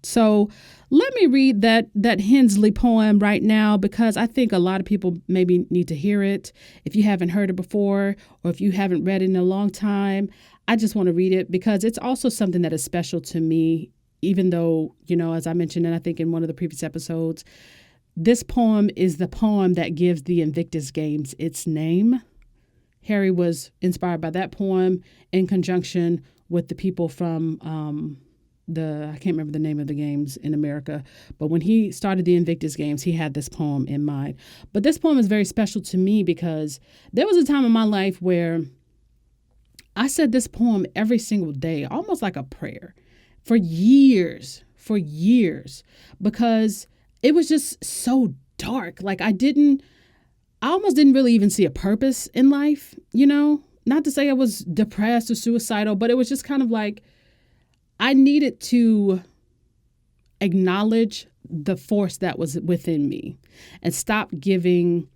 So let me read that Hensley poem right now because I think a lot of people maybe need to hear it. If you haven't heard it before or if you haven't read it in a long time, I just want to read it because it's also something that is special to me, even though, as I mentioned, and I think in one of the previous episodes, this poem is the poem that gives the Invictus Games its name. Harry was inspired by that poem in conjunction with the people from I can't remember the name of the games in America, but when he started the Invictus Games, he had this poem in mind. But this poem is very special to me because there was a time in my life where I said this poem every single day, almost like a prayer, for years, because it was just so dark. Like I almost didn't really even see a purpose in life, not to say I was depressed or suicidal, but it was just kind of like, I needed to acknowledge the force that was within me and stop giving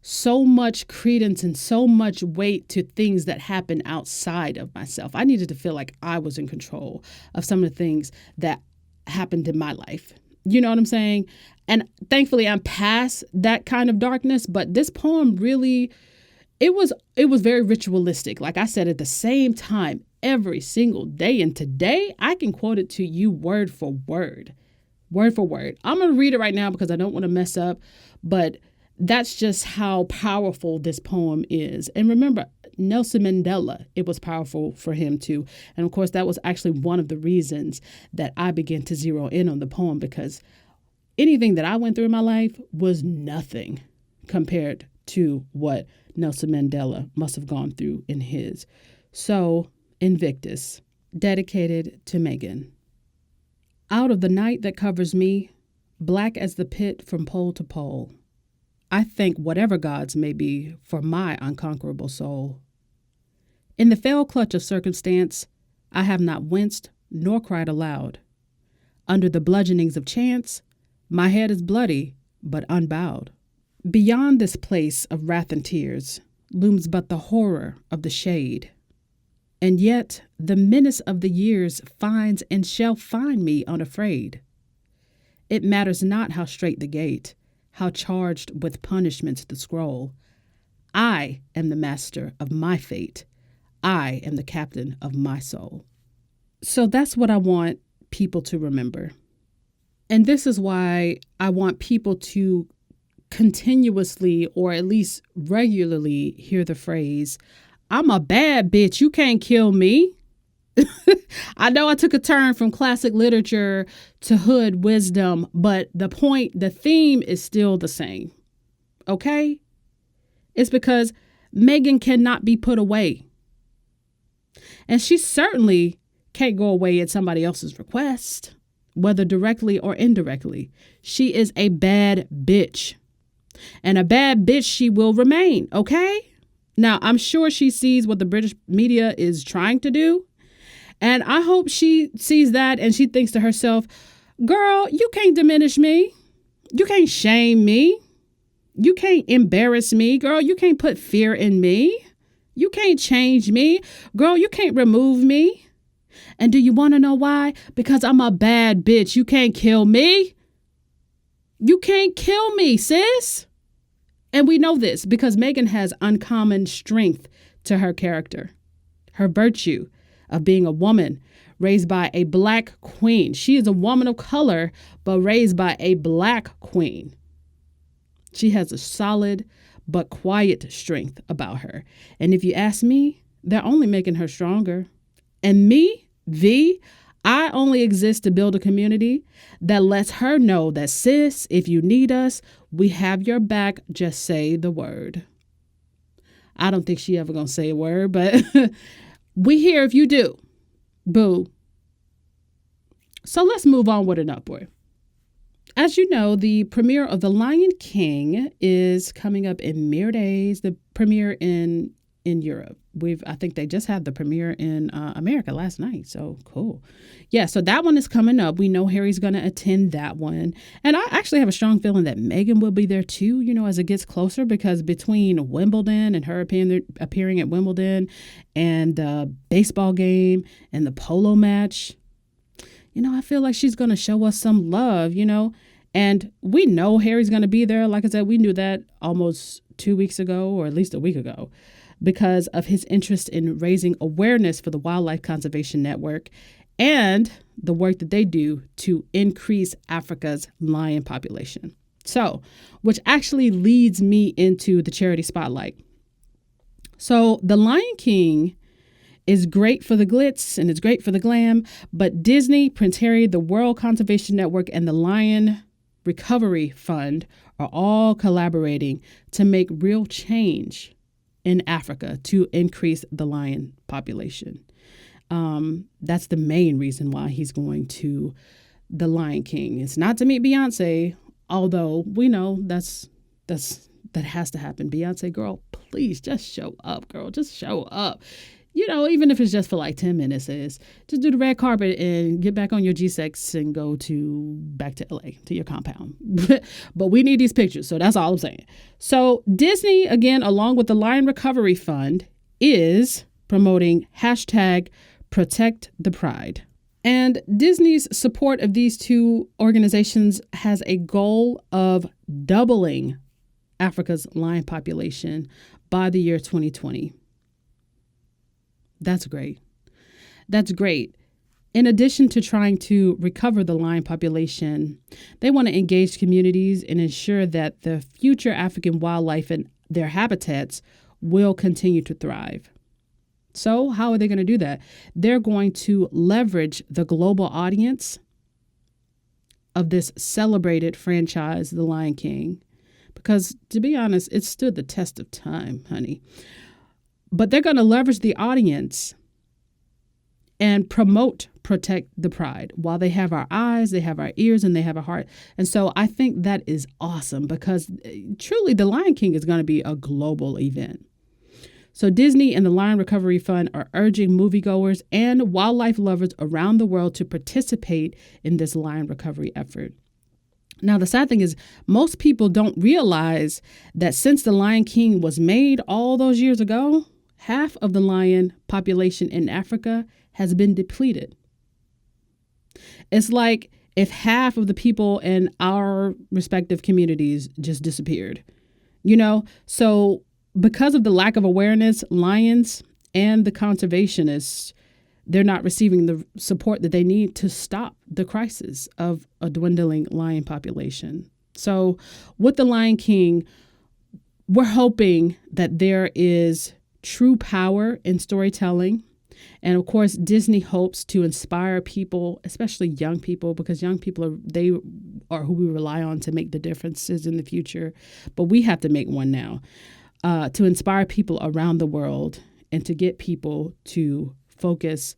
so much credence and so much weight to things that happen outside of myself. I needed to feel like I was in control of some of the things that happened in my life. You know what I'm saying? And thankfully I'm past that kind of darkness, but this poem really, it was very ritualistic. Like I said, at the same time, every single day. And today I can quote it to you word for word. I'm going to read it right now because I don't want to mess up, but that's just how powerful this poem is. And remember, Nelson Mandela, it was powerful for him too. And of course, that was actually one of the reasons that I began to zero in on the poem because anything that I went through in my life was nothing compared to what Nelson Mandela must have gone through in his. So, Invictus, dedicated to Meghan. Out of the night that covers me, black as the pit from pole to pole, I thank whatever gods may be for my unconquerable soul. In the fell clutch of circumstance, I have not winced nor cried aloud. Under the bludgeonings of chance, my head is bloody but unbowed. Beyond this place of wrath and tears looms but the horror of the shade. And yet the menace of the years finds and shall find me unafraid. It matters not how straight the gate, how charged with punishments the scroll. I am the master of my fate. I am the captain of my soul. So that's what I want people to remember. And this is why I want people to continuously, or at least regularly, hear the phrase, I'm a bad bitch, you can't kill me. I know I took a turn from classic literature to hood wisdom, but the theme is still the same. Okay? It's because Meghan cannot be put away. And she certainly can't go away at somebody else's request, whether directly or indirectly. She is a bad bitch. And a bad bitch she will remain, okay? Now, I'm sure she sees what the British media is trying to do. And I hope she sees that and she thinks to herself, girl, you can't diminish me. You can't shame me. You can't embarrass me. Girl, you can't put fear in me. You can't change me. Girl, you can't remove me. And do you want to know why? Because I'm a bad bitch. You can't kill me. You can't kill me, sis. And we know this because Meghan has uncommon strength to her character, her virtue of being a woman raised by a black queen. She is a woman of color, but raised by a black queen. She has a solid but quiet strength about her. And if you ask me, they're only making her stronger. And me, I only exist to build a community that lets her know that, sis, if you need us, we have your back. Just say the word. I don't think she ever gonna say a word, but we here if you do. Boo. So let's move on with an upward. As you know, the premiere of The Lion King is coming up in mere days. The premiere in Europe. I think they just had the premiere in America last night. So cool. Yeah, so that one is coming up. We know Harry's going to attend that one. And I actually have a strong feeling that Meghan will be there too, as it gets closer, because between Wimbledon and her appearing at Wimbledon and the baseball game and the polo match, I feel like she's going to show us some love, and we know Harry's going to be there. Like I said, we knew that almost 2 weeks ago, or at least a week ago, because of his interest in raising awareness for the Wildlife Conservation Network and the work that they do to increase Africa's lion population. So, which actually leads me into the charity spotlight. So, The Lion King is great for the glitz and it's great for the glam, but Disney, Prince Harry, the World Conservation Network, and the Lion Recovery Fund are all collaborating to make real change in Africa to increase the lion population. That's the main reason why he's going to The Lion King. It's not to meet Beyonce, although we know that has to happen. Beyonce, girl, please just show up, girl. Just show up. Even if it's just for like 10 minutes, just do the red carpet and get back on your G6 and go back to LA, to your compound. But we need these pictures. So that's all I'm saying. So Disney, again, along with the Lion Recovery Fund, is promoting #ProtectThePride. And Disney's support of these two organizations has a goal of doubling Africa's lion population by the year 2020. That's great. That's great. In addition to trying to recover the lion population, they want to engage communities and ensure that the future African wildlife and their habitats will continue to thrive. So how are they going to do that? They're going to leverage the global audience of this celebrated franchise, The Lion King, because to be honest, it stood the test of time, honey. But they're going to leverage the audience and promote protect the pride. While they have our eyes, they have our ears, and they have a heart. And so I think that is awesome because truly the Lion King is going to be a global event. So Disney and the Lion Recovery Fund are urging moviegoers and wildlife lovers around the world to participate in this lion recovery effort. Now, the sad thing is most people don't realize that since the Lion King was made all those years ago, half of the lion population in Africa has been depleted. It's like if half of the people in our respective communities just disappeared, So because of the lack of awareness, lions and the conservationists, they're not receiving the support that they need to stop the crisis of a dwindling lion population. So with the Lion King, we're hoping that there is true power in storytelling. And of course, Disney hopes to inspire people, especially young people, because young people they are who we rely on to make the differences in the future. But we have to make one now to inspire people around the world and to get people to focus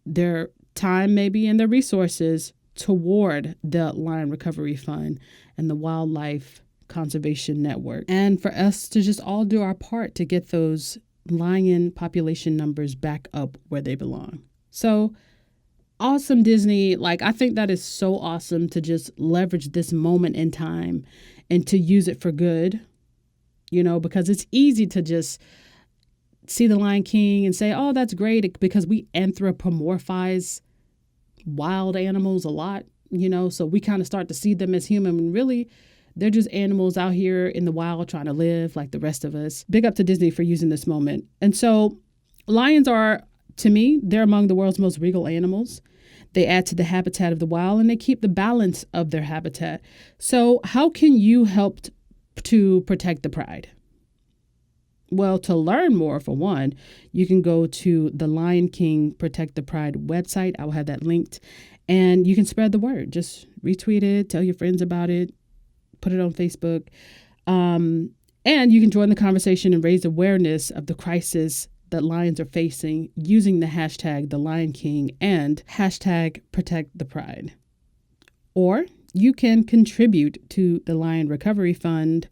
their time maybe and their resources toward the Lion Recovery Fund and the Wildlife Conservation Network. And for us to just all do our part to get those lion population numbers back up where they belong. So awesome, Disney. I think that is so awesome to just leverage this moment in time and to use it for good, because it's easy to just see the Lion King and say, oh, that's great, because we anthropomorphize wild animals a lot, so we kind of start to see them as human when really they're just animals out here in the wild trying to live like the rest of us. Big up to Disney for using this moment. And so lions are, to me, they're among the world's most regal animals. They add to the habitat of the wild and they keep the balance of their habitat. So how can you help to protect the pride? Well, to learn more, for one, you can go to the Lion King Protect the Pride website. I will have that linked. And you can spread the word. Just retweet it, tell your friends about it, put it on Facebook. And you can join the conversation and raise awareness of the crisis that lions are facing using the hashtag The Lion King and hashtag Protect the Pride. Or you can contribute to the Lion Recovery Fund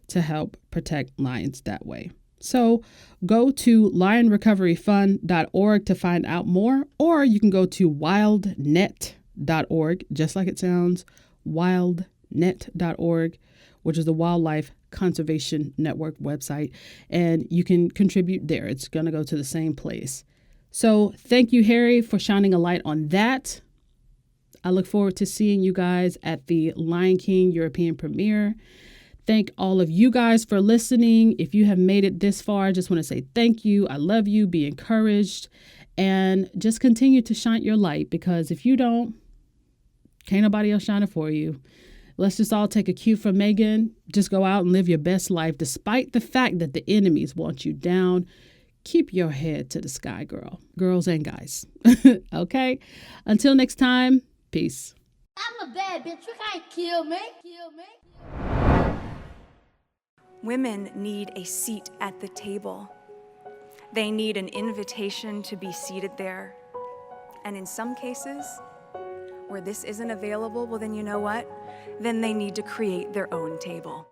to help protect lions that way. So go to lionrecoveryfund.org to find out more, or you can go to wildnet.org, just like it sounds, wildnet.org, which is the Wildlife Conservation Network website, and you can contribute there. It's going to go to the same place. So thank you, Harry, for shining a light on that. I look forward to seeing you guys at the Lion King European premiere. Thank all of you guys for listening. If you have made it this far, I just want to say thank you. I love you. Be encouraged and just continue to shine your light, because if you don't, can't nobody else shine it for you. Let's just all take a cue from Meghan. Just go out and live your best life despite the fact that the enemies want you down. Keep your head to the sky, girls and guys. Okay? Until next time, peace. I'm a bad bitch. You can't kill me. Women need a seat at the table. They need an invitation to be seated there. And in some cases, where this isn't available, well, then you know what? Then they need to create their own table.